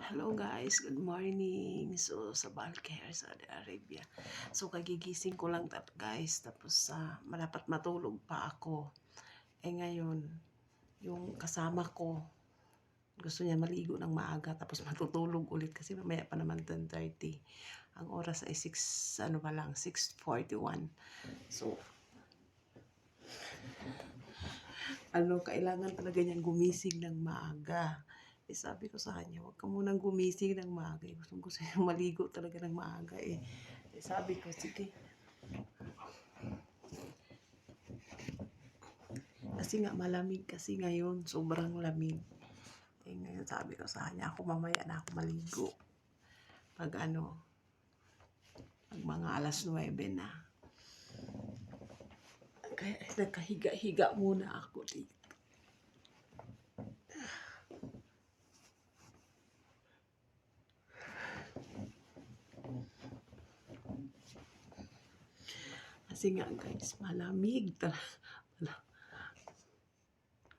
Hello guys, good morning. So sa Balkhair, Saudi Arabia. So kagigising ko lang guys, tapos malapat matulog pa ako. Ngayon, yung kasama ko gusto niya maligo ng maaga tapos matutulog ulit kasi mamaya pa naman 10:30. Ang oras ay 6 ano pa lang, 6:41. So kailangan talaga niyang gumising ng maaga. Sabi ko sa kanya, huwag ka munang gumising ng maaga. Gusto niya maligo talaga ng maaga sabi ko, sige. Kasi nga malamig kasi ngayon, sobrang lamig. Ngayon sabi ko sa kanya, ako mamaya na ako maligo. Pag mga alas 9 na. Kaya nagkahiga-higa muna ako dito. Kasi nga guys, malamig talaga.